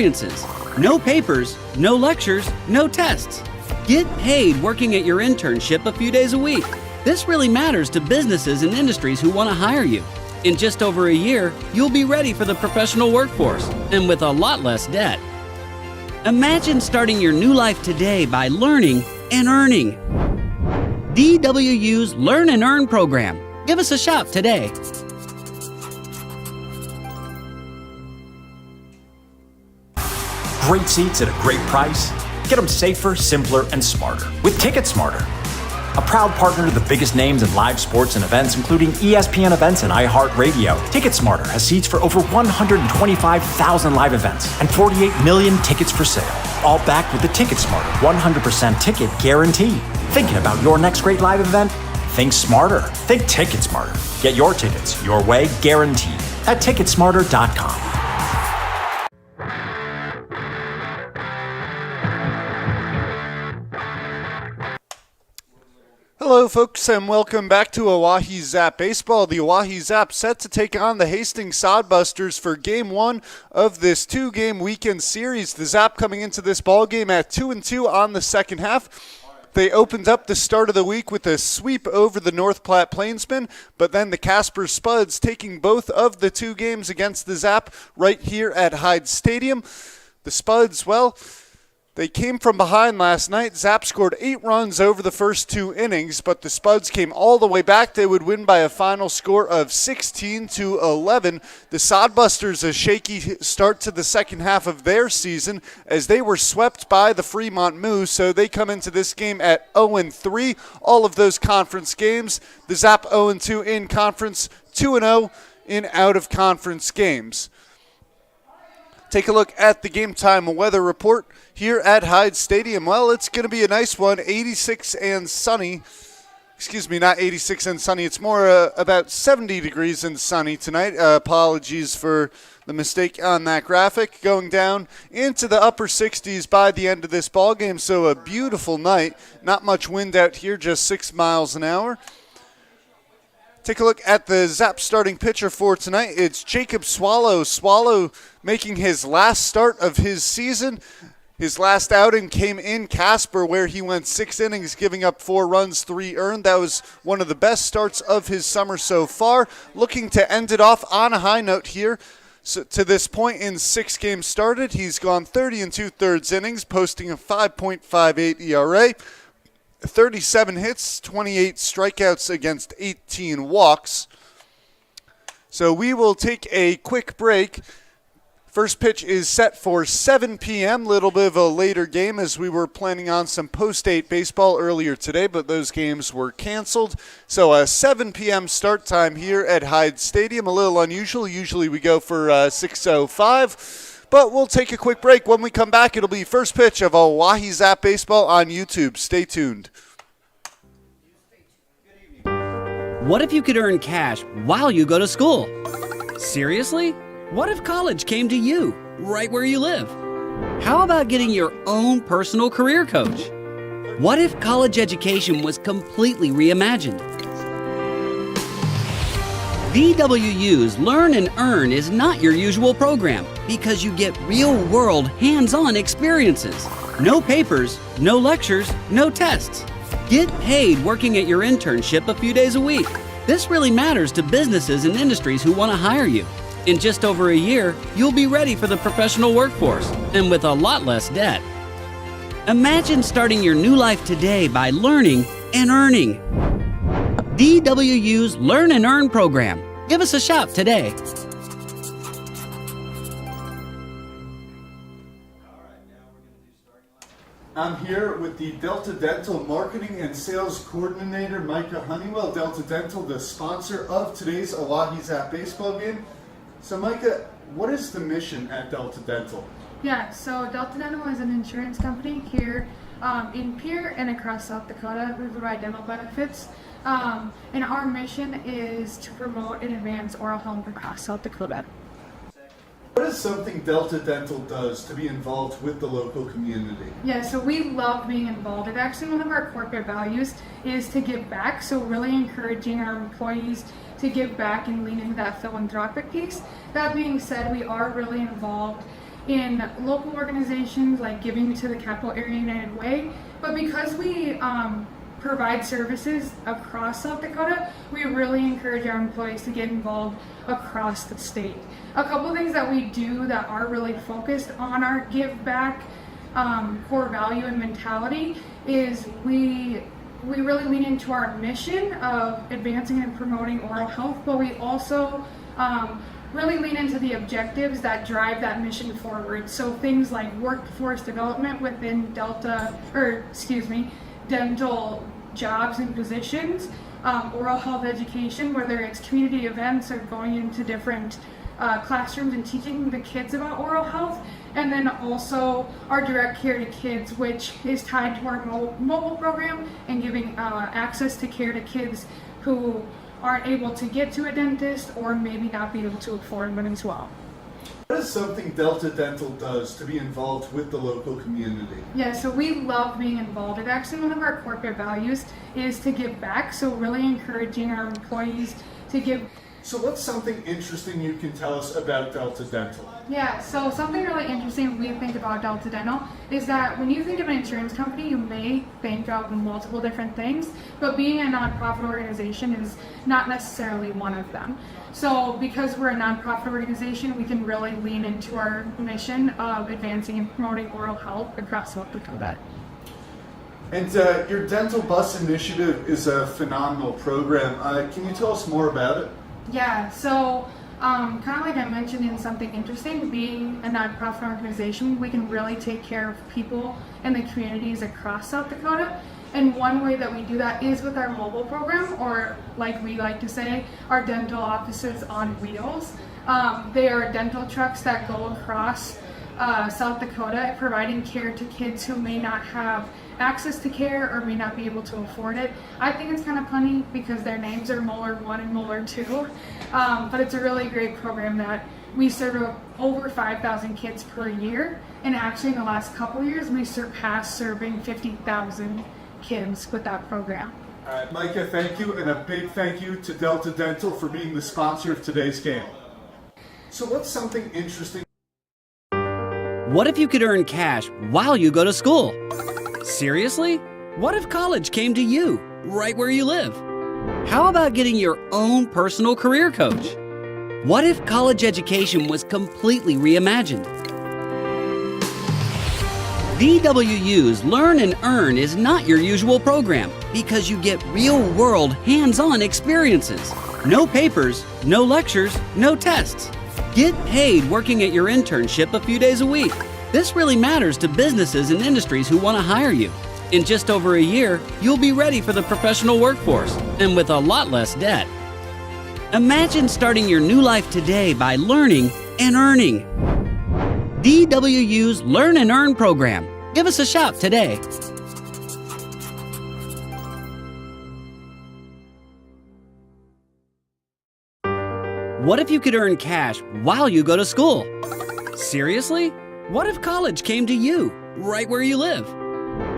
experiences. No papers, no lectures, no tests. Get paid working at your internship a few days a week. This really matters to businesses and industries who want to hire you. In just over a year, you'll be ready for the professional workforce and with a lot less debt. Imagine starting your new life today by learning and earning. DWU's Learn and Earn program. Give us a shout today. Great seats at a great price. Get them safer, simpler, and smarter with Ticket Smarter. A proud partner to the biggest names in live sports and events, including ESPN events and iHeartRadio. Ticket Smarter has seats for over 125,000 live events and 48 million tickets for sale. All backed with the Ticket Smarter 100% ticket guarantee. Thinking about your next great live event? Think smarter. Think Ticket Smarter. Get your tickets your way, guaranteed, at Ticketsmarter.com. Hello folks and welcome back to Oahe Zap Baseball. The Oahe Zap set to take on the Hastings Sodbusters for Game 1 of this two-game weekend series. The Zap coming into this ball game at 2-2 on the second half. They opened up the start of the week with a sweep over the North Platte Plainsmen, but then the Casper Spuds taking both of the two games against the Zap right here at Hyde Stadium. The Spuds, well, they came from behind last night. Zap scored 8 runs over the first 2 innings, but the Spuds came all the way back. They would win by a final score of 16-11. The Sodbusters, a shaky start to the second half of their season as they were swept by the Fremont Moose, so they come into this game at 0-3. All of those conference games. The Zap 0-2 in conference, 2-0 in out-of-conference games. Take a look at the game time weather report here at Hyde Stadium. Well, it's going to be a nice one, 86 and sunny. Excuse me, not 86 and sunny. It's more about 70 degrees and sunny tonight. Apologies for the mistake on that graphic. Going down into the upper 60s by the end of this ball game. So a beautiful night. Not much wind out here, just 6 miles an hour. Take a look at the Zap starting pitcher for tonight. It's Jacob Swallow. Swallow making his last start of his season. His last outing came in Casper, where he went 6 innings, giving up 4 runs, 3 earned. That was one of the best starts of his summer so far. Looking to end it off on a high note here. So to this point in 6 games started, he's gone 30 2/3 innings, posting a 5.58 ERA. 37 hits, 28 strikeouts against 18 walks. So we will take a quick break. First pitch is set for 7 p.m., little bit of a later game as we were planning on some post-8 baseball earlier today, but those games were canceled. So a 7 p.m. start time here at Hyde Stadium, a little unusual. Usually we go for 6:05. But we'll take a quick break. When we come back, it'll be first pitch of Oahe Zap Baseball on YouTube. Stay tuned. What if you could earn cash while you go to school? Seriously? What if college came to you, right where you live? How about getting your own personal career coach? What if college education was completely reimagined? DWU's Learn and Earn is not your usual program because you get real-world, hands-on experiences. No papers, no lectures, no tests. Get paid working at your internship a few days a week. This really matters to businesses and industries who want to hire you. In just over a year, you'll be ready for the professional workforce and with a lot less debt. Imagine starting your new life today by learning and earning. DWU's Learn and Earn program. Give us a shout today. I'm here with the Delta Dental Marketing and Sales Coordinator, Micah Honeywell. Delta Dental, the sponsor of today's Oahe Zap baseball game. So Micah, what is the mission at Delta Dental? Yeah, so Delta Dental is an insurance company here in Pierre and across South Dakota. We provide dental benefits. And our mission is to promote and advance oral health across South Dakota. What is something Delta Dental does to be involved with the local community? Yeah, so we love being involved. It's actually one of our corporate values is to give back. So really encouraging our employees to give back and lean into that philanthropic piece. That being said, we are really involved in local organizations like giving to the Capital Area United Way, but because we provide services across South Dakota, we really encourage our employees to get involved across the state. A couple things that we do that are really focused on our give back core value and mentality is we really lean into our mission of advancing and promoting oral health, but we also really lean into the objectives that drive that mission forward. So things like workforce development within dental jobs and positions, oral health education, whether it's community events or going into different classrooms and teaching the kids about oral health, and then also our direct care to kids, which is tied to our mobile program and giving access to care to kids who aren't able to get to a dentist or maybe not be able to afford one as well. What is something Delta Dental does to be involved with the local community? Yeah, so we love being involved. It's actually one of our corporate values is to give back, so really encouraging our employees to give. So what's something interesting you can tell us about Delta Dental? Yeah, so something really interesting we think about Delta Dental is that when you think of an insurance company, you may think of multiple different things, but being a nonprofit organization is not necessarily one of them. So because we're a nonprofit organization, we can really lean into our mission of advancing and promoting oral health across South Dakota. And your dental bus initiative is a phenomenal program. Can you tell us more about it? Yeah, so kind of like I mentioned in something interesting, being a nonprofit organization, we can really take care of people in the communities across South Dakota. And one way that we do that is with our mobile program, or like we like to say, our dental offices on wheels. They are dental trucks that go across South Dakota, providing care to kids who may not have access to care or may not be able to afford it. I think it's kind of funny because their names are Molar 1 and Molar 2, but it's a really great program that we serve over 5,000 kids per year, and actually in the last couple of years we surpassed serving 50,000 kids with that program. All right, Micah, thank you, and a big thank you to Delta Dental for being the sponsor of today's game. So what's something interesting? What if you could earn cash while you go to school? Seriously? What if college came to you, right where you live? How about getting your own personal career coach? What if college education was completely reimagined? DWU's Learn and Earn is not your usual program because you get real-world, hands-on experiences. No papers, no lectures, no tests. Get paid working at your internship a few days a week. This really matters to businesses and industries who want to hire you. In just over a year, you'll be ready for the professional workforce and with a lot less debt. Imagine starting your new life today by learning and earning. DWU's Learn and Earn program. Give us a shout today. What if you could earn cash while you go to school? Seriously? What if college came to you, right where you live?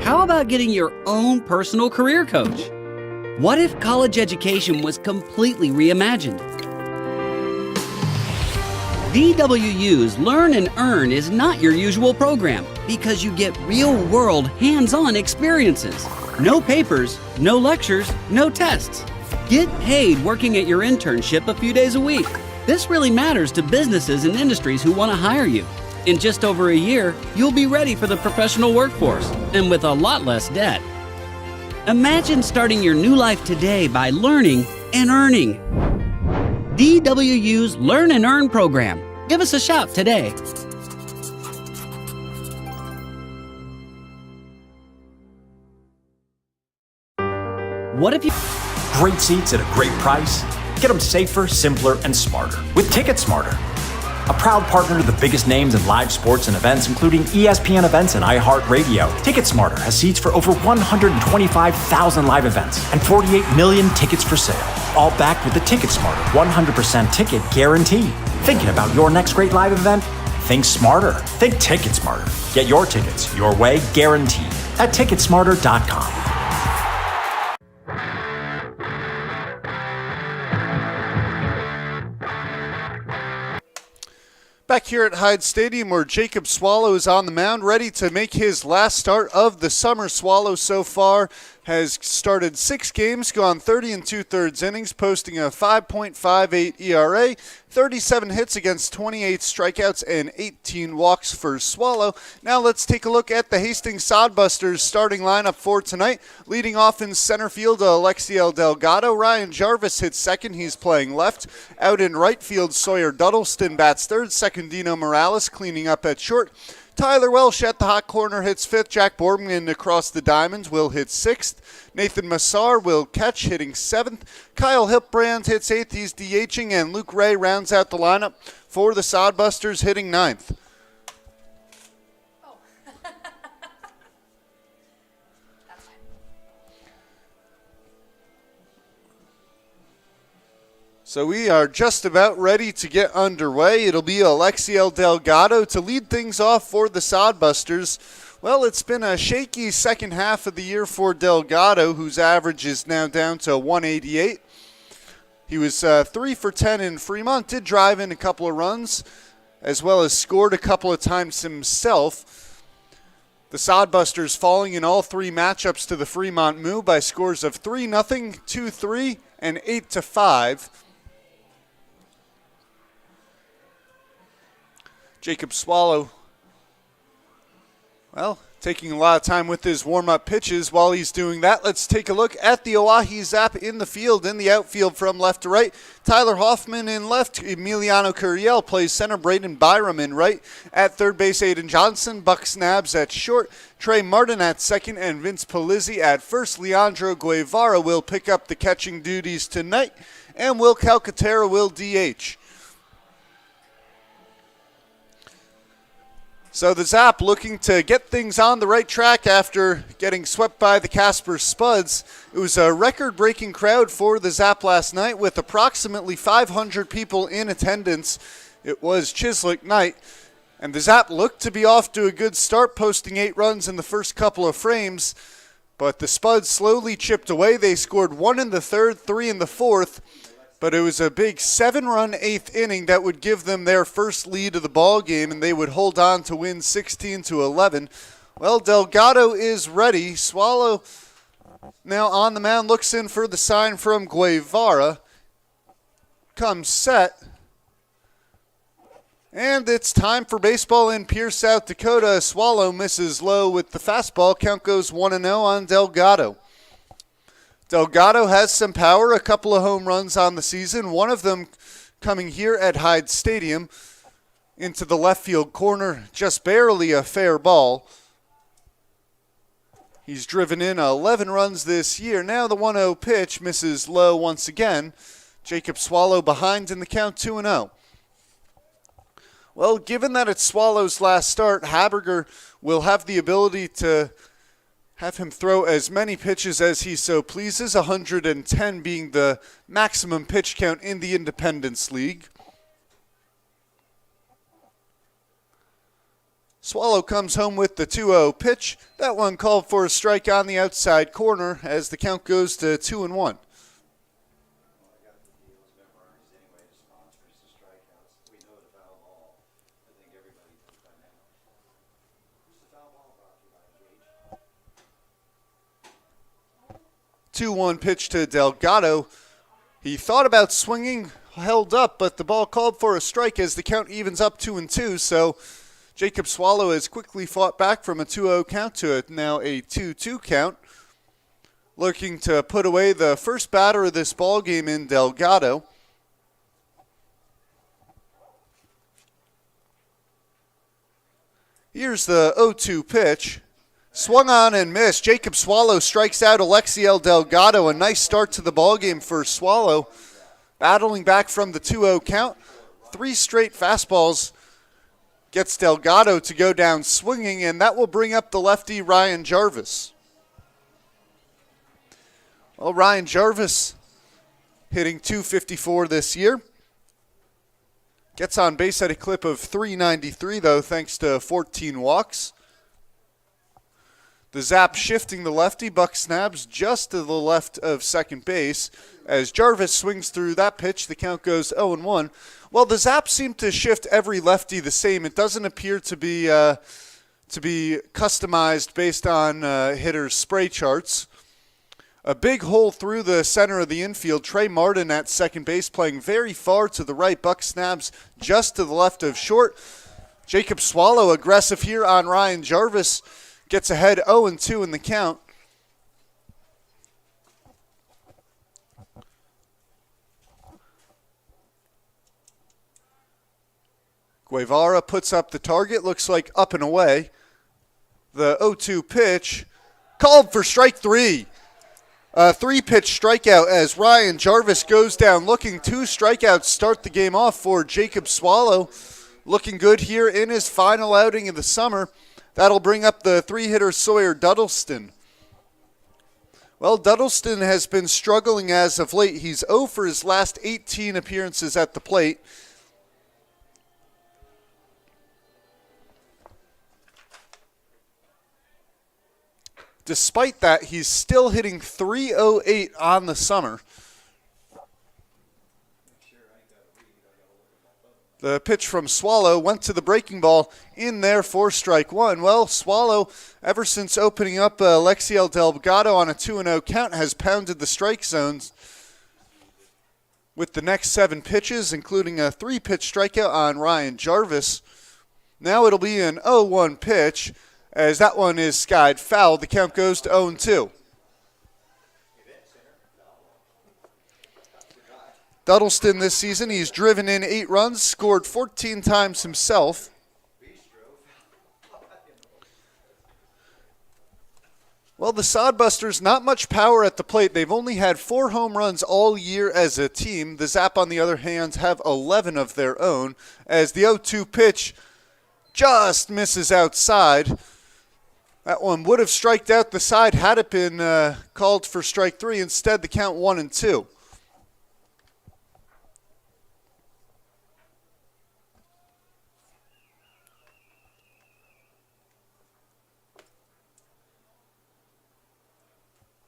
How about getting your own personal career coach? What if college education was completely reimagined? DWU's Learn and Earn is not your usual program because you get real-world, hands-on experiences. No papers, no lectures, no tests. Get paid working at your internship a few days a week. This really matters to businesses and industries who want to hire you. In just over a year, you'll be ready for the professional workforce and with a lot less debt. Imagine starting your new life today by learning and earning. DWU's Learn and Earn program. Give us a shout today. What if you... Great seats at a great price? Get them safer, simpler, and smarter with Ticket Smarter. A proud partner to the biggest names in live sports and events, including ESPN events and iHeart Radio. Ticket Smarter has seats for over 125,000 live events and 48 million tickets for sale. All backed with the Ticket Smarter 100% ticket guarantee. Thinking about your next great live event? Think smarter. Think Ticket Smarter. Get your tickets your way, guaranteed at Ticketsmarter.com. Back here at Hyde Stadium, where Jacob Swallow is on the mound, ready to make his last start of the summer. Swallow so far has started 6 games, gone 30 2/3 innings, posting a 5.58 ERA, 37 hits against 28 strikeouts, and 18 walks for Swallow. Now let's take a look at the Hastings Sodbusters starting lineup for tonight. Leading off in center field, Alexiel Delgado. Ryan Jarvis hits second. He's playing left. Out in right field, Sawyer Duddleston bats third. Secondino Morales cleaning up at short. Tyler Welsh at the hot corner hits 5th. Jack Borgman across the diamonds will hit 6th. Nathan Massar will catch, hitting 7th. Kyle Hipbrand hits 8th. He's DHing, and Luke Ray rounds out the lineup for the Sodbusters, hitting 9th. So we are just about ready to get underway. It'll be Alexiel Delgado to lead things off for the Sodbusters. Well, it's been a shaky second half of the year for Delgado, whose average is now down to 188. He was 3 for 10 in Fremont, did drive in a couple of runs, as well as scored a couple of times himself. The Sodbusters falling in all 3 matchups to the Fremont Moo by scores of 3-0, 2-3, and 8-5. Jacob Swallow, well, taking a lot of time with his warm-up pitches. While he's doing that, let's take a look at the Oahe Zap in the field. In the outfield from left to right, Tyler Hoffman in left, Emiliano Curiel plays center, Braden Byram in right. At third base, Aiden Johnson, Buck Snabs at short, Trey Martin at second, and Vince Palizzi at first. Leandro Guevara will pick up the catching duties tonight, and Will Calcaterra will DH. So the Zap looking to get things on the right track after getting swept by the Casper Spuds. It was a record-breaking crowd for the Zap last night with approximately 500 people in attendance. It was Chislik night, and the Zap looked to be off to a good start, posting 8 runs in the first couple of frames. But the Spuds slowly chipped away. They scored 1 in the third, 3 in the fourth. But it was a big 7-run 8th inning that would give them their first lead of the ball game, and they would hold on to win 16-11. Well, Delgado is ready. Swallow now on the mound, looks in for the sign from Guevara. Comes set. And it's time for baseball in Pierce, South Dakota. Swallow misses low with the fastball. Count goes 1-0 on Delgado. Delgado has some power, a couple of home runs on the season, one of them coming here at Hyde Stadium into the left field corner, just barely a fair ball. He's driven in 11 runs this year. Now the 1-0 pitch misses low once again. Jacob Swallow behind in the count, 2-0. Well, given that it's Swallow's last start, Haberger will have the ability to have him throw as many pitches as he so pleases, 110 being the maximum pitch count in the Independence League. Swallow comes home with the 2-0 pitch. That one called for a strike on the outside corner as the count goes to 2-1. Two-one pitch to Delgado. He thought about swinging, held up, but the ball called for a strike as the count evens up 2-2. So Jacob Swallow has quickly fought back from a 2-0 count to now a 2-2 count. Looking to put away the first batter of this ball game in Delgado. Here's the 0-2 pitch. Swung on and missed. Jacob Swallow strikes out Alexiel Delgado. A nice start to the ballgame for Swallow. Battling back from the 2-0 count. 3 straight fastballs gets Delgado to go down swinging, and that will bring up the lefty Ryan Jarvis. Well, Ryan Jarvis hitting .254 this year. Gets on base at a clip of .393, though, thanks to 14 walks. The Zap shifting the lefty. Buck snaps just to the left of second base. As Jarvis swings through that pitch, the count goes 0-1. Well, the Zap seem to shift every lefty the same. It doesn't appear to be customized based on hitters' spray charts. A big hole through the center of the infield. Trey Martin at second base playing very far to the right. Buck snaps just to the left of short. Jacob Swallow aggressive here on Ryan Jarvis. Gets ahead 0-2 in the count. Guevara puts up the target. Looks like up and away. The 0-2 pitch called for strike three. A 3-pitch strikeout as Ryan Jarvis goes down looking. 2 strikeouts start the game off for Jacob Swallow. Looking good here in his final outing of the summer. That'll bring up the 3-hitter Sawyer Duddleston. Well, Duddleston has been struggling as of late. He's 0 for his last 18 appearances at the plate. Despite that, he's still hitting .308 on the summer. The pitch from Swallow went to the breaking ball in there for strike one. Well, Swallow, ever since opening up Alexiel Delgado on a 2-0 count, has pounded the strike zones with the next 7 pitches, including a 3-pitch strikeout on Ryan Jarvis. Now it'll be an 0-1 pitch, as that one is skied foul. The count goes to 0-2. Duddleston this season, he's driven in 8 runs, scored 14 times himself. Well, the Sodbusters, not much power at the plate. They've only had 4 home runs all year as a team. The Zap, on the other hand, have 11 of their own, as the 0-2 pitch just misses outside. That one would have striked out the side had it been called for strike 3. Instead, the count 1-2.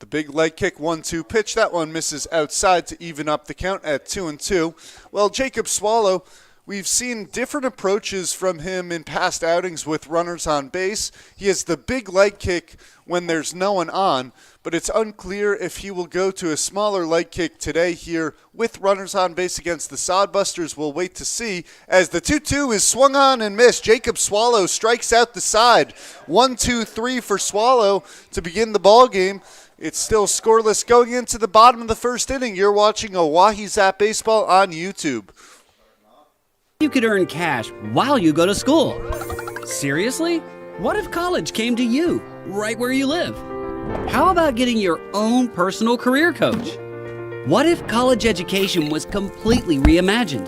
The big leg kick 1-2 pitch. That one misses outside to even up the count at 2-2. Well, Jacob Swallow, we've seen different approaches from him in past outings with runners on base. He has the big leg kick when there's no one on, but it's unclear if he will go to a smaller leg kick today here with runners on base against the Sodbusters. We'll wait to see, as the 2-2 is swung on and missed. Jacob Swallow strikes out the side. 1-2-3 for Swallow to begin the ball game. It's still scoreless going into the bottom of the first inning. You're watching Oahe Zap Baseball on YouTube. You could earn cash while you go to school. Seriously? What if college came to you, right where you live? How about getting your own personal career coach? What if college education was completely reimagined?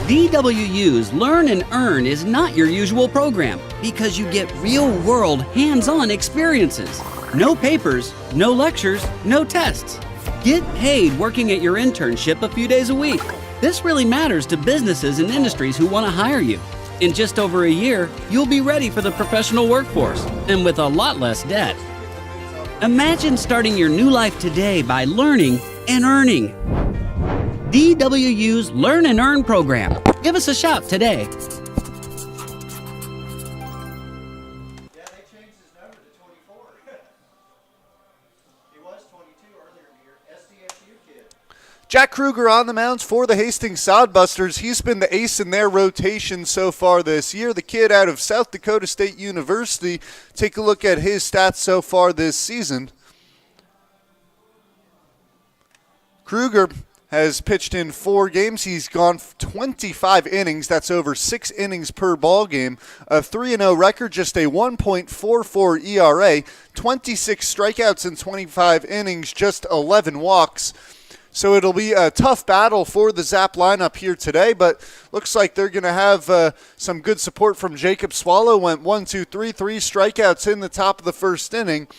DWU's Learn and Earn is not your usual program because you get real-world, hands-on experiences. No papers, no lectures, no tests. Get paid working at your internship a few days a week. This really matters to businesses and industries who want to hire you. In just over a year, you'll be ready for the professional workforce and with a lot less debt. Imagine starting your new life today by learning and earning. DWU's Learn and Earn program. Give us a shout today. Yeah, they changed his number to 24. He was 22 earlier in the year. SDSU kid. Jack Kruger on the mounds for the Hastings Sodbusters. He's been the ace in their rotation so far this year. The kid out of South Dakota State University. Take a look at his stats so far this season. Kruger has pitched in 4 games. He's gone 25 innings. That's over 6 innings per ball game. A 3-0 record, just a 1.44 ERA, 26 strikeouts in 25 innings, just 11 walks. So it'll be a tough battle for the Zap lineup here today, but looks like they're going to have some good support from Jacob Swallow. Went 1, 2, 3 strikeouts in the top of the first inning.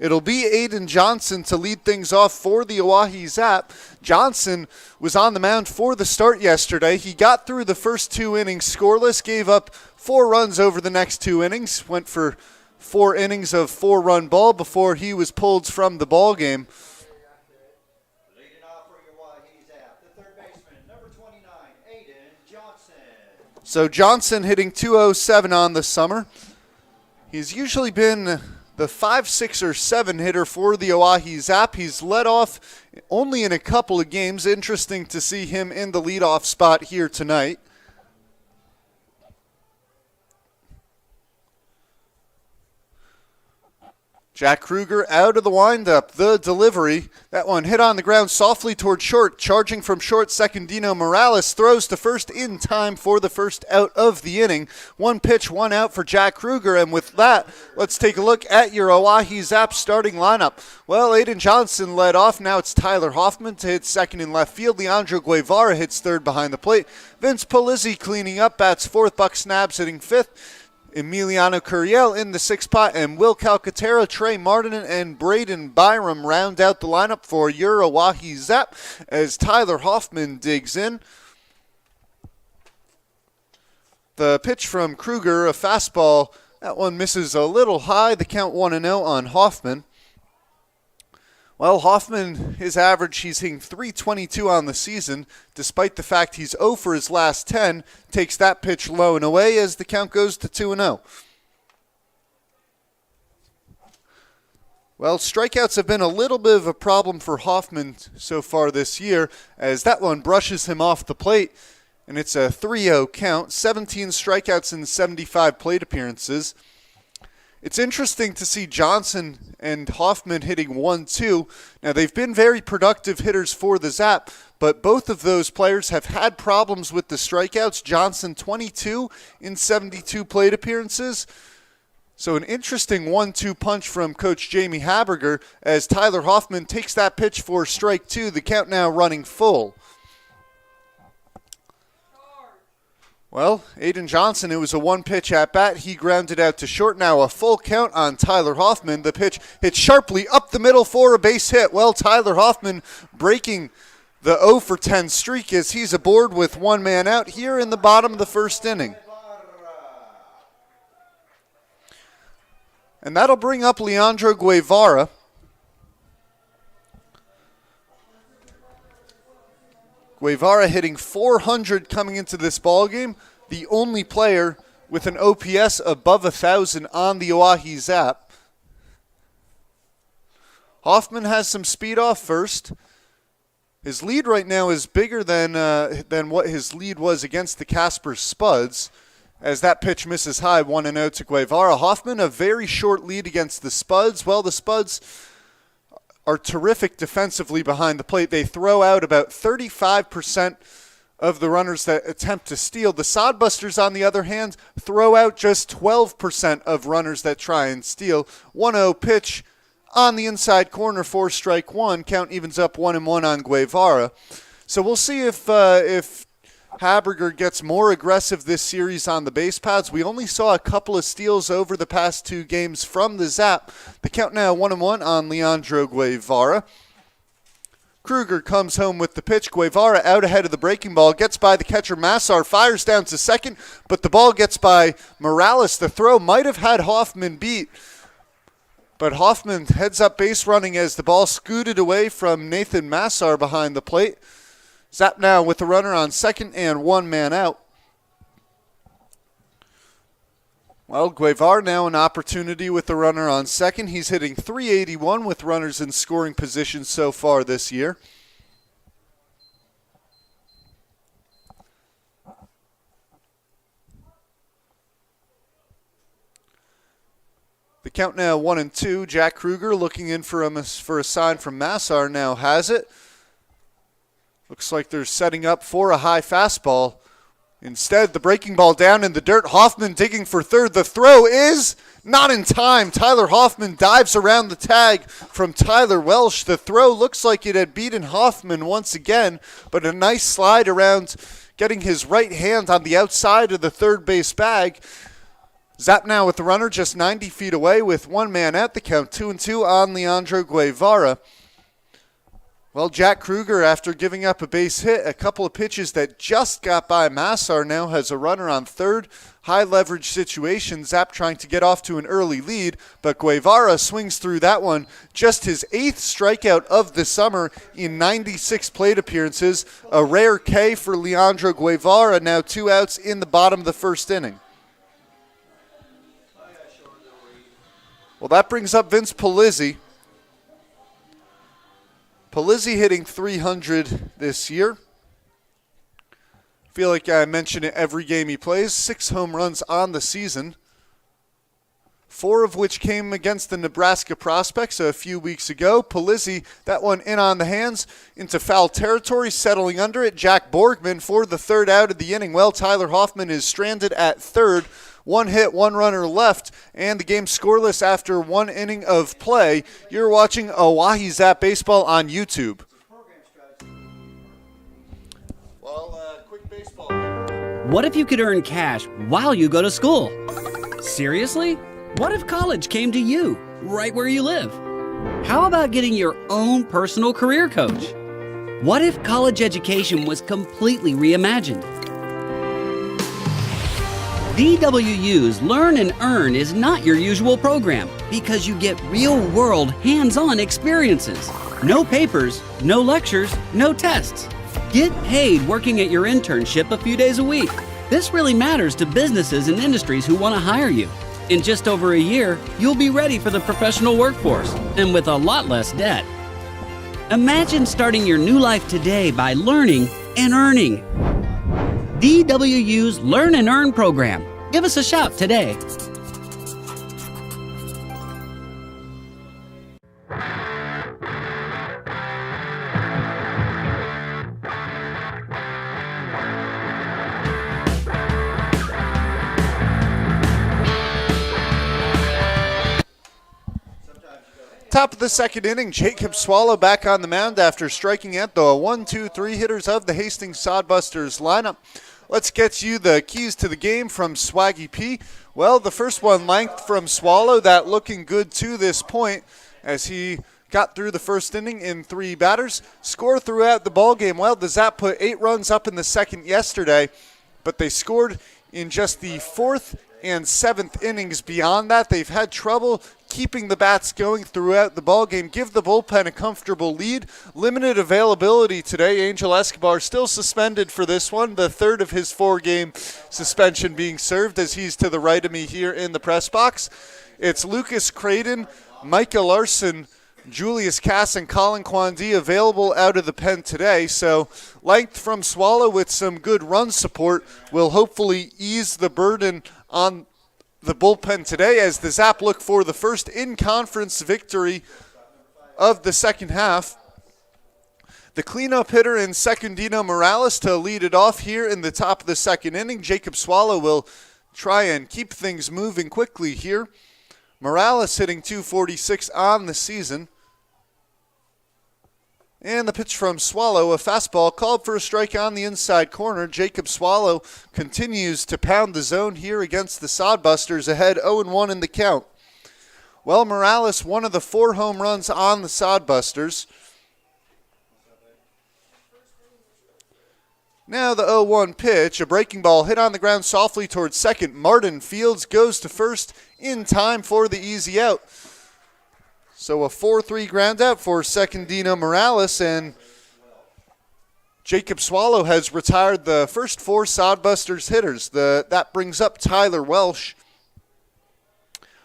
It'll be Aiden Johnson to lead things off for the Oahe Zap. Johnson was on the mound for the start yesterday. He got through the first 2 innings scoreless, gave up 4 runs over the next 2 innings, went for 4 innings of 4-run ball before he was pulled from the ball game. Leading off for your Oahe Zap, the third baseman, number 29, Aiden Johnson. So Johnson hitting .207 on the summer. He's usually been the 5, 6, or 7 hitter for the Oahe Zap. He's led off only in a couple of games. Interesting to see him in the leadoff spot here tonight. Jack Kruger out of the windup. The delivery. That one hit on the ground softly toward short. Charging from short, Secondino Morales throws to first in time for the first out of the inning. 1 pitch, 1 out for Jack Kruger. And with that, let's take a look at your Oahe Zap starting lineup. Well, Aiden Johnson led off. Now it's Tyler Hoffman to hit second in left field. Leandro Guevara hits third behind the plate. Vince Polizzi cleaning up, bats fourth. Buck Snabs hitting fifth. Emiliano Curiel in the 6th spot, and Will Calcaterra, Trey Martin, and Braden Byram round out the lineup for your Oahe Zap as Tyler Hoffman digs in. The pitch from Kruger, a fastball, that one misses a little high. The count 1-0 on Hoffman. Well, Hoffman, his average, he's hitting .322 on the season, despite the fact he's 0 for his last 10, takes that pitch low and away as the count goes to 2-0. Well, strikeouts have been a little bit of a problem for Hoffman so far this year, as that one brushes him off the plate, and it's a 3-0 count, 17 strikeouts in 75 plate appearances. It's interesting to see Johnson and Hoffman hitting 1-2. Now, they've been very productive hitters for the Zap, but both of those players have had problems with the strikeouts. Johnson, 22 in 72 plate appearances. So an interesting 1-2 punch from Coach Jamie Haberger as Tyler Hoffman takes that pitch for strike 2. The count now running full. Well, Aiden Johnson, it was a 1-pitch at-bat. He grounded out to short. Now a full count on Tyler Hoffman. The pitch hit sharply up the middle for a base hit. Well, Tyler Hoffman breaking the 0 for 10 streak as he's aboard with 1 man out here in the bottom of the first inning. And that'll bring up Leandro Guevara. Guevara hitting .400 coming into this ballgame. The only player with an OPS above 1,000 on the Oahe Zap. Hoffman has some speed off first. His lead right now is bigger than what his lead was against the Casper Spuds, as that pitch misses high, 1-0 to Guevara. Hoffman, a very short lead against the Spuds. Well, the Spuds are terrific defensively behind the plate. They throw out about 35% of the runners that attempt to steal. The Sodbusters, on the other hand, throw out just 12% of runners that try and steal. 1-0 pitch on the inside corner for strike 1. Count evens up 1-1 on Guevara. So we'll see if Haberger gets more aggressive this series on the base paths. We only saw a couple of steals over the past 2 games from the Zap. The count now 1-1 on Leandro Guevara. Kruger comes home with the pitch. Guevara out ahead of the breaking ball. Gets by the catcher Massar. Fires down to second, but the ball gets by Morales. The throw might have had Hoffman beat, but Hoffman heads up base running as the ball scooted away from Nathan Massar behind the plate. Zap now with the runner on second and 1 man out. Well, Guevara now an opportunity with the runner on second. He's hitting .381 with runners in scoring position so far this year. The count now 1-2. Jack Kruger looking in for a sign from Massar, now has it. Looks like they're setting up for a high fastball. Instead, the breaking ball down in the dirt. Hoffman digging for third. The throw is not in time. Tyler Hoffman dives around the tag from Tyler Welsh. The throw looks like it had beaten Hoffman once again, but a nice slide around, getting his right hand on the outside of the third base bag. Zap now with the runner just 90 feet away with one man out. The count 2-2 on Leandro Guevara. Well, Jack Kruger, after giving up a base hit, a couple of pitches that just got by Massar, now has a runner on third. High leverage situation. Zap trying to get off to an early lead, but Guevara swings through that one. Just his 8th strikeout of the summer in 96 plate appearances. A rare K for Leandro Guevara, now 2 outs in the bottom of the first inning. Well, that brings up Vince Polizzi. Polizzi hitting .300 this year. Feel like I mention it every game he plays. 6 home runs on the season, 4 of which came against the Nebraska Prospects a few weeks ago. Polizzi, that one in on the hands, into foul territory, settling under it. Jack Borgman for the 3rd out of the inning. Well, Tyler Hoffman is stranded at 3rd. 1 hit, 1 runner left, and the game scoreless after 1 inning of play. You're watching Oahe Zap Baseball on YouTube. Quick baseball. What if you could earn cash while you go to school? Seriously? What if college came to you, right where you live? How about getting your own personal career coach? What if college education was completely reimagined? DWU's Learn and Earn is not your usual program because you get real-world, hands-on experiences. No papers, no lectures, no tests. Get paid working at your internship a few days a week. This really matters to businesses and industries who want to hire you. In just over a year, you'll be ready for the professional workforce and with a lot less debt. Imagine starting your new life today by learning and earning. DWU's Learn and Earn program. Give us a shout today. Top of the second inning, Jacob Swallow back on the mound after striking out the 1-2-3 hitters of the Hastings Sodbusters lineup. Let's get you the keys to the game from Swaggy P. Well, the first one, length from Swallow, that looking good to this point as he got through the first inning in 3 batters. Score throughout the ballgame. Well, the Zap put 8 runs up in the second yesterday, but they scored in just the 4th and 7th innings. Beyond that, they've had trouble keeping the bats going throughout the ballgame. Give the bullpen a comfortable lead. Limited availability today. Angel Escobar still suspended for this one, the 3rd of his 4-game suspension being served as he's to the right of me here in the press box. It's Lucas Creighton, Micah Larson, Julius Cass, and Colin Quandee available out of the pen today. So length from Swallow with some good run support will hopefully ease the burden on the bullpen today as the Zap look for the first in-conference victory of the second half. The cleanup hitter in Secundino Morales to lead it off here in the top of the second inning. Jacob Swallow will try and keep things moving quickly here. Morales hitting .246 on the season. And the pitch from Swallow, a fastball called for a strike on the inside corner. Jacob Swallow continues to pound the zone here against the Sodbusters, ahead 0-1 in the count. Well, Morales, one of the 4 home runs on the Sodbusters. Now the 0-1 pitch, a breaking ball hit on the ground softly towards second. Martin Fields goes to first in time for the easy out. So a 4-3 ground out for Secundino Morales, and Jacob Swallow has retired the first 4 Sodbusters hitters. That brings up Tyler Welsh.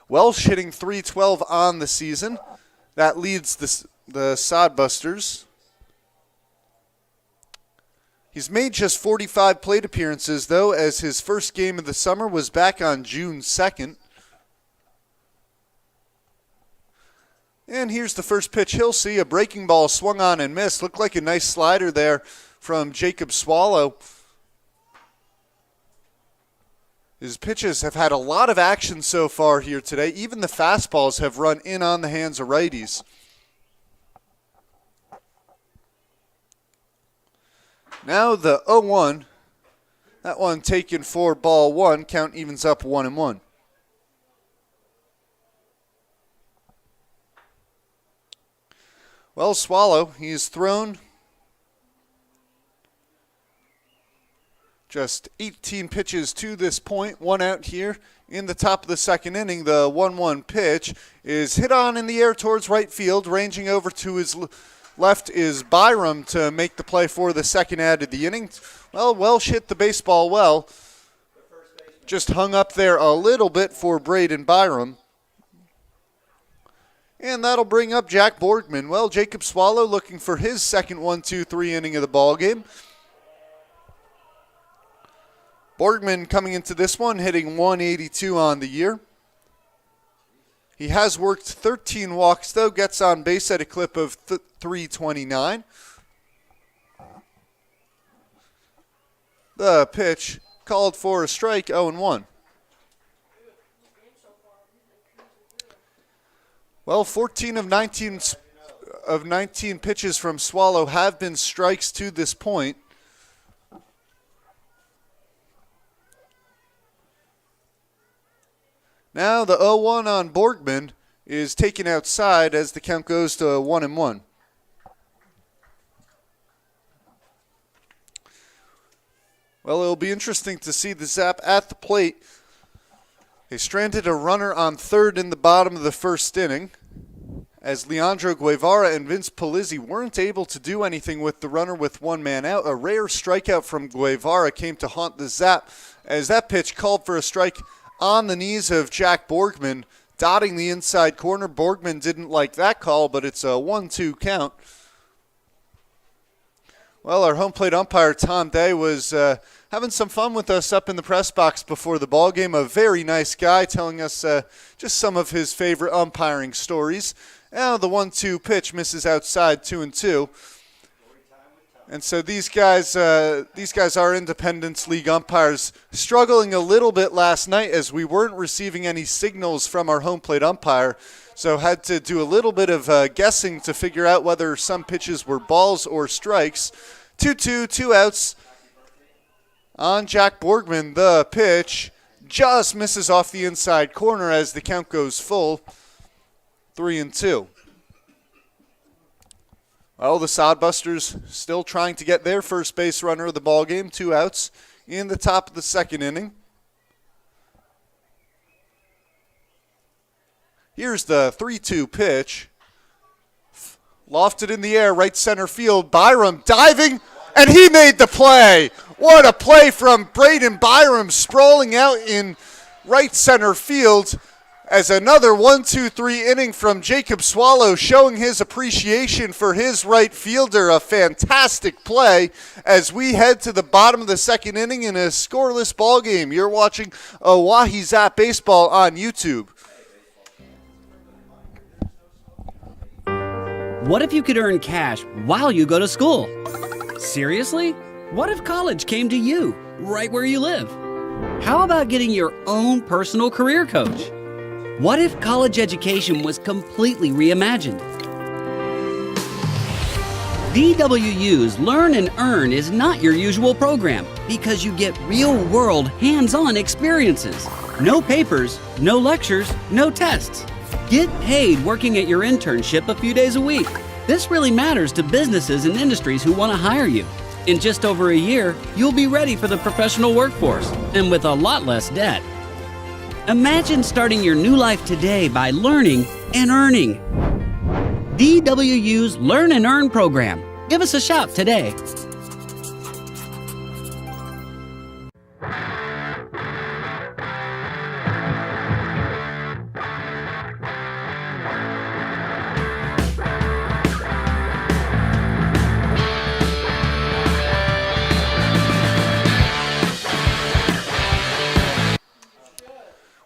Welsh hitting .312 on the season. That leads the Sodbusters. He's made just 45 plate appearances, though, as his first game of the summer was back on June 2nd. And here's the first pitch he'll see, a breaking ball swung on and missed. Looked like a nice slider there from Jacob Swallow. His pitches have had a lot of action so far here today. Even the fastballs have run in on the hands of righties. Now the 0-1. That one taken for ball 1. Count evens up 1-1. Well, Swallow, he's thrown just 18 pitches to this point, 1 out here in the top of the second inning. The 1-1 pitch is hit on in the air towards right field. Ranging over to his left is Byram to make the play for the second out of the inning. Well, Welsh hit the baseball well. Just hung up there a little bit for Braden Byram. And that'll bring up Jack Borgman. Well, Jacob Swallow looking for his second 1-2-3 inning of the ball game. Borgman coming into this one hitting 182 on the year. He has worked 13 walks, though, gets on base at a clip of 329. The pitch called for a strike, 0-1. Well, 14 of 19 pitches from Swallow have been strikes to this point. Now the 0-1 on Borgman is taken outside as the count goes to 1-1. Well, it'll be interesting to see the Zap at the plate. They stranded a runner on third in the bottom of the first inning, as Leandro Guevara and Vince Polizzi weren't able to do anything with the runner with one man out. A rare strikeout from Guevara came to haunt the Zap, as that pitch called for a strike on the knees of Jack Borgman, dotting the inside corner. Borgman didn't like that call, but it's a 1-2 count. Well, our home plate umpire, Tom Day, was having some fun with us up in the press box before the ball game. A very nice guy, telling us just some of his favorite umpiring stories. Now the 1-2 pitch misses outside, 2-2. And so these guys are Independence League umpires, struggling a little bit last night as we weren't receiving any signals from our home plate umpire. So had to do a little bit of guessing to figure out whether some pitches were balls or strikes. 2-2, 2 outs on Jack Borgman. The pitch just misses off the inside corner as the count goes full, 3-2. Well, the Sodbusters still trying to get their first base runner of the ball game. 2 outs in the top of the second inning. Here's the 3-2 pitch. Lofted in the air, right center field. Byram diving, and he made the play. What a play from Braden Byram, sprawling out in right center field, as another 1-2-3 inning from Jacob Swallow, showing his appreciation for his right fielder. A fantastic play as we head to the bottom of the second inning in a scoreless ball game. You're watching Oahe Zap Baseball on YouTube. What if you could earn cash while you go to school? Seriously? What if college came to you, right where you live? How about getting your own personal career coach? What if college education was completely reimagined? DWU's Learn and Earn is not your usual program because you get real-world, hands-on experiences. No papers, no lectures, no tests. Get paid working at your internship a few days a week. This really matters to businesses and industries who want to hire you. In just over a year, you'll be ready for the professional workforce and with a lot less debt. Imagine starting your new life today by learning and earning. DWU's Learn and Earn program. Give us a shout today.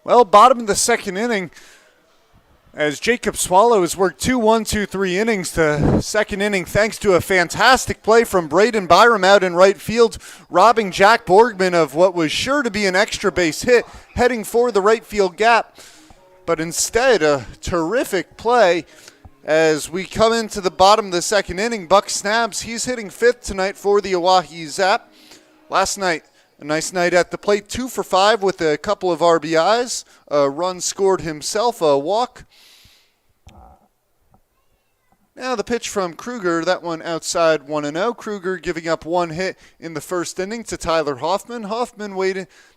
Well, bottom of the second inning, as Jacob Swallow has worked 2 1-2-3 innings to second inning thanks to a fantastic play from Braden Byram out in right field, robbing Jack Borgman of what was sure to be an extra base hit, heading for the right field gap. But instead, a terrific play as we come into the bottom of the second inning. Buck Snabs, he's hitting fifth tonight for the Oahe Zap. Last night, a nice night at the plate, 2 for 5 with a couple of RBIs, a run scored himself, a walk. Now the pitch from Kruger, that one outside 1-0. Kruger giving up one hit in the first inning to Tyler Hoffman. Hoffman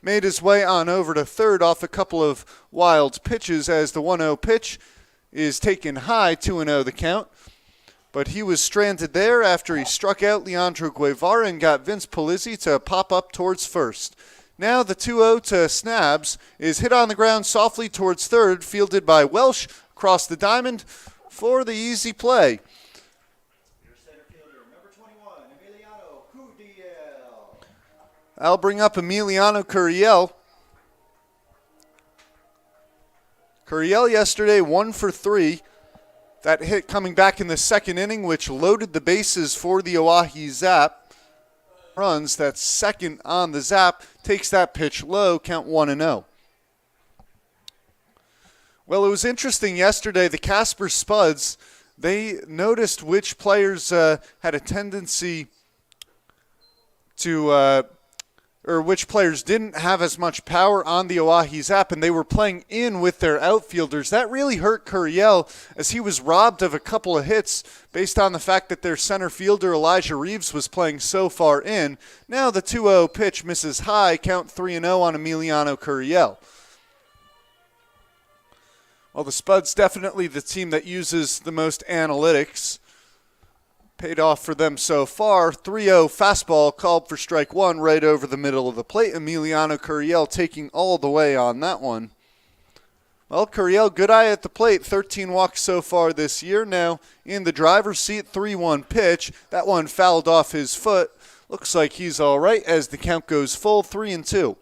made his way on over to third off a couple of wild pitches as the 1-0 pitch is taken high, 2-0 the count. But he was stranded there after he struck out Leandro Guevara and got Vince Polizzi to pop up towards first. Now the 2-0 to Snabs is hit on the ground softly towards third, fielded by Welsh across the diamond for the easy play. Your center fielder, number 21, Emiliano Cudiel. I'll bring up Emiliano Curiel. Curiel yesterday 1 for 3. That hit coming back in the second inning, which loaded the bases for the Oahe Zap. Runs, that's second on the Zap, takes that pitch low, count 1-0. Well, it was interesting yesterday. The Casper Spuds, they noticed which players had a tendency to, or which players didn't have as much power on the Oahe Zap, and they were playing in with their outfielders. That really hurt Curiel, as he was robbed of a couple of hits based on the fact that their center fielder, Elijah Reeves, was playing so far in. Now the 2-0 pitch misses high, count 3-0 on Emiliano Curiel. Well, the Spuds definitely the team that uses the most analytics. Paid off for them so far. 3-0 fastball called for strike one right over the middle of the plate. Emiliano Curiel taking all the way on that one. Well, Curiel, good eye at the plate. 13 walks so far this year. Now in the driver's seat, 3-1 pitch. That one fouled off his foot. Looks like he's all right as the count goes full, 3-2.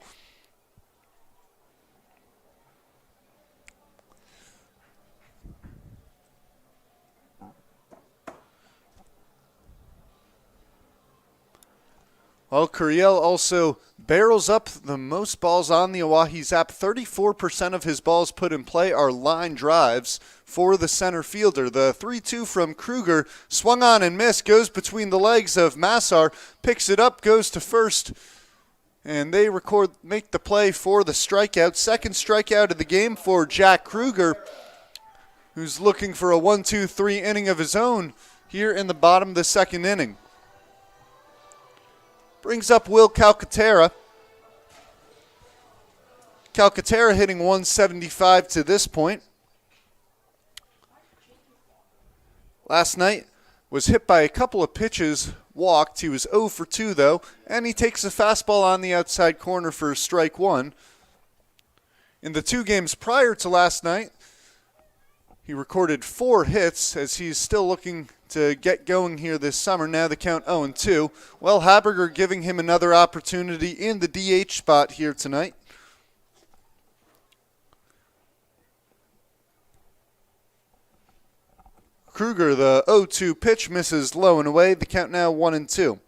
Well, Curiel also barrels up the most balls on the Oahe Zap. 34% of his balls put in play are line drives for the center fielder. The 3-2 from Kruger, swung on and missed, goes between the legs of Massar, picks it up, goes to first, and they make the play for the strikeout. Second strikeout of the game for Jack Kruger, who's looking for a 1-2-3 inning of his own here in the bottom of the second inning. Brings up Will Calcaterra. Calcaterra hitting 175 to this point. Last night was hit by a couple of pitches, walked. He was 0 for 2 though, and he takes a fastball on the outside corner for strike one. In the 2 games prior to last night, he recorded 4 hits as he's still looking to get going here this summer. Now the count 0-2. Well, Haberger giving him another opportunity in the DH spot here tonight. Kruger, the 0-2 pitch misses low and away. The count now 1-2.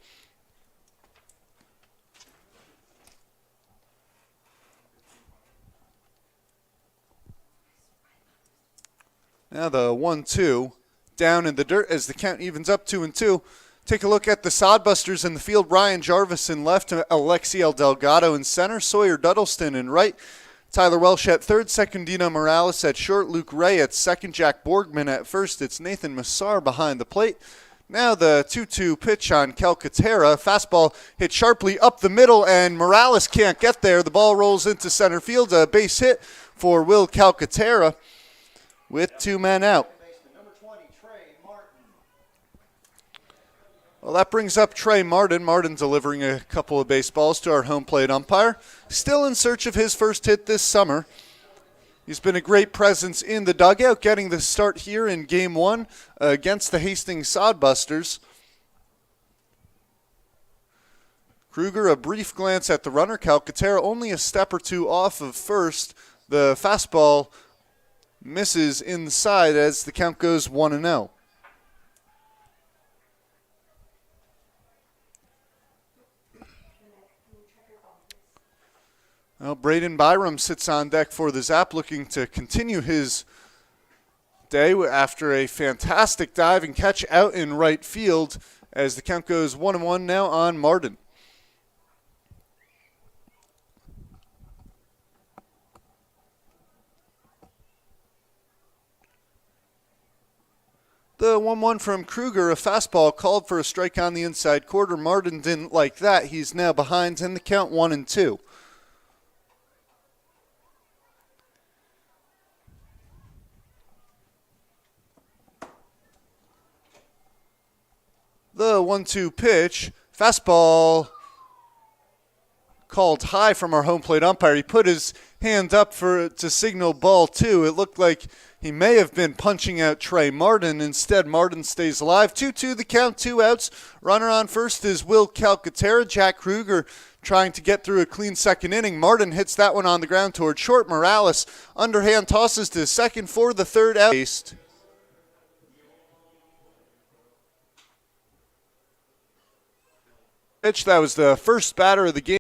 Now the 1-2 down in the dirt as the count evens up 2-2. Take a look at the Sodbusters in the field. Ryan Jarvis in left, Alexiel Delgado in center, Sawyer Duddleston in right, Tyler Welsh at third, Secondino Morales at short, Luke Ray at second, Jack Borgman at first. It's Nathan Massar behind the plate. Now the 2-2 pitch on Calcaterra. Fastball hit sharply up the middle, and Morales can't get there. The ball rolls into center field. A base hit for Will Calcaterra with 2 men out. Well, that brings up Trey Martin. Martin delivering a couple of baseballs to our home plate umpire. Still in search of his first hit this summer. He's been a great presence in the dugout, getting the start here in Game 1 against the Hastings Sodbusters. Kruger, a brief glance at the runner. Calcaterra only a step or two off of first. The fastball misses inside as the count goes 1-0. Well, Braden Byram sits on deck for the Zap, looking to continue his day after a fantastic dive and catch out in right field as the count goes 1-1 now on Martin. The 1-1 from Kruger, a fastball called for a strike on the inside quarter. Martin didn't like that. He's now behind in the count 1-2. The 1-2 pitch, fastball called high from our home plate umpire. He put his hand up to signal ball 2. It looked like he may have been punching out Trey Martin. Instead, Martin stays alive. 2-2 the count, 2 outs. Runner on first is Will Calcaterra. Jack Kruger trying to get through a clean second inning. Martin hits that one on the ground toward short. Morales underhand tosses to second for the third out. Pitch, that was the first batter of the game.